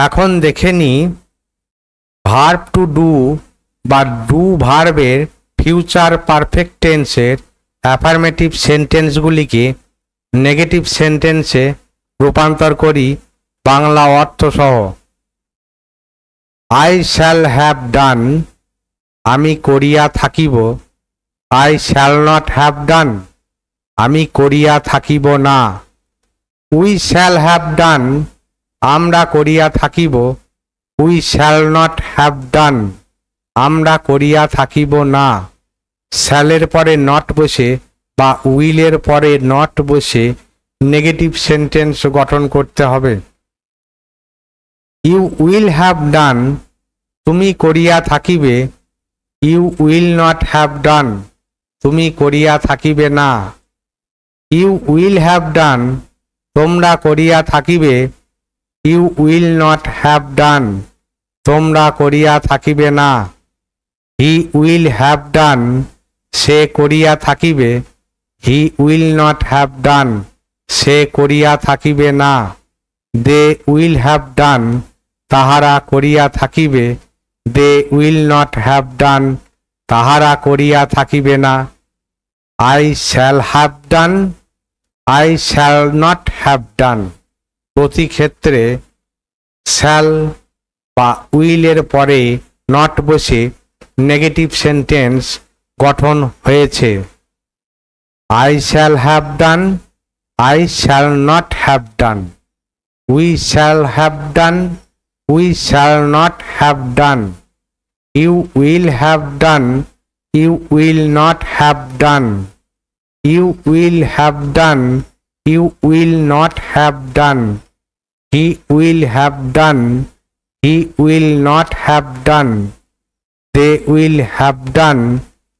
এখন দেখে নি ভার্ব টু ডু বা ডু ভার্বের ফিউচার পারফেক্ট টেন্সের অ্যাফার্মেটিভ সেন্টেন্সগুলিকে নেগেটিভ সেন্টেন্সে রূপান্তর করি বাংলা অর্থ সহ। আই শ্যাল হ্যাভ ডান, আমি করিয়া থাকিব। আই শ্যাল নট হ্যাভ ডান, আমি করিয়া থাকিব না। উই শ্যাল হ্যাভ ডান, আমরা করিয়া থাকিব। উই শ্যাল নট হ্যাভ ডান, আমরা করিয়া থাকিব না। শ্যালের পরে নট বসে বা উইলের পরে নট বসে নেগেটিভ সেন্টেন্স গঠন করতে হবে। ইউ উইল হ্যাভ ডান, তুমি করিয়া থাকিবে। You will not have done, তুমি করিয়া থাকিবে না। ইউ উইল হ্যাভ ডান, তোমরা করিয়া থাকিবে। You will not have done, তোমরা করিয়া থাকিবে না। হি উইল হ্যাভ ডান, সে করিয়া থাকিবে। He will not have done, সে করিয়া থাকিবে না। দে উইল হ্যাভ ডান, তাহারা করিয়া থাকিবে। They will not have done, তাহারা করিয়া থাকিবে না। I shall have done, I shall not have done. প্রতি ক্ষেত্রে শ্যাল বা উইলের পরে নট বসে নেগেটিভ সেন্টেন্স গঠন হয়েছে। I shall have done, I shall not have done. We shall have done, we shall not have done. You will have done, you will not have done. You will have done, you will not have done. He will have done, he will not have done. They will have done,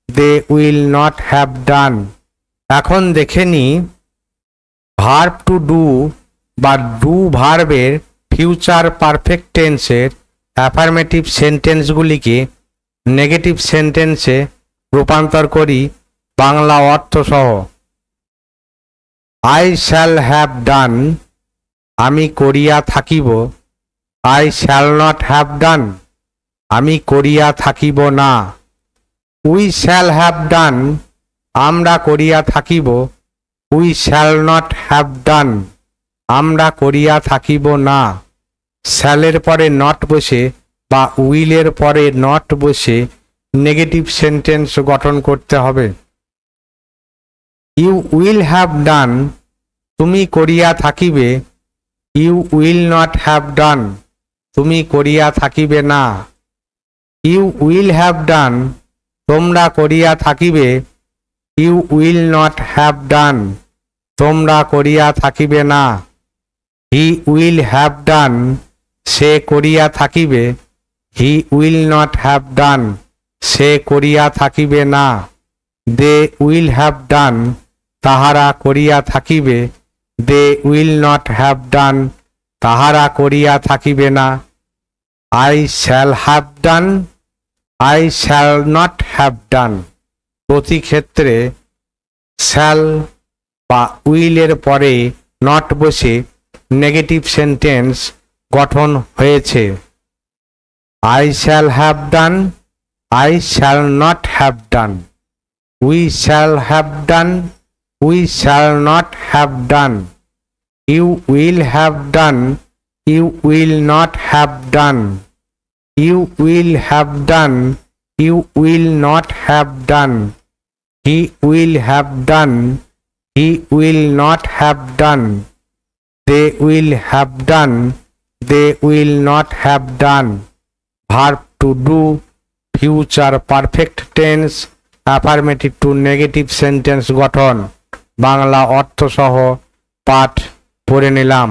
they will not have done. এখন দেখে নি verb to do বা do ভার্বের future perfect টেন্সের affirmative সেন্টেন্সগুলিকে negative সেন্টেন্সে রূপান্তর করি বাংলা অর্থ সহ। আই শ্যাল হ্যাভ ডান, আমি করিয়া থাকিব। আই শ্যাল নট হ্যাভ ডান, আমি করিয়া থাকিব না। উই শ্যাল হ্যাভ ডান, আমরা করিয়া থাকিব। উই শ্যাল নট হ্যাভ ডান, আমরা করিয়া থাকিব না। শ্যালের পরে নট বসে বা উইলের পরে নট বসে নেগেটিভ সেন্টেন্স গঠন করতে হবে। ইউ উইল হ্যাভ ডান, তুমি করিয়া থাকিবে। You will not have done, তুমি করিয়া থাকিবে না। ইউ উইল হ্যাভ ডান, তোমরা করিয়া থাকিবে। You will not have done, তোমরা করিয়া থাকিবে না। হি উইল হ্যাভ ডান, সে করিয়া থাকিবে। He will not have done, সে করিয়া থাকিবে না। দে উইল হ্যাভ ডান, তাহারা করিয়া থাকিবে। They will not have done, তাহারা করিয়া থাকিবে না। I shall have done, I shall not have done. প্রতি ক্ষেত্রে শ্যাল বা উইলের পরে নট বসে নেগেটিভ সেন্টেন্স গঠন হয়েছে। I shall have done, I shall not have done. We shall have done, we shall not have done. You will have done, you will not have done. You will have done, you will not have done. He will have done, he will not have done. They will have done, they will not have done. Verb to do future perfect tense affirmative to negative sentence গঠন বাংলা অর্থ সহ পাঠ পড়ে নিলাম।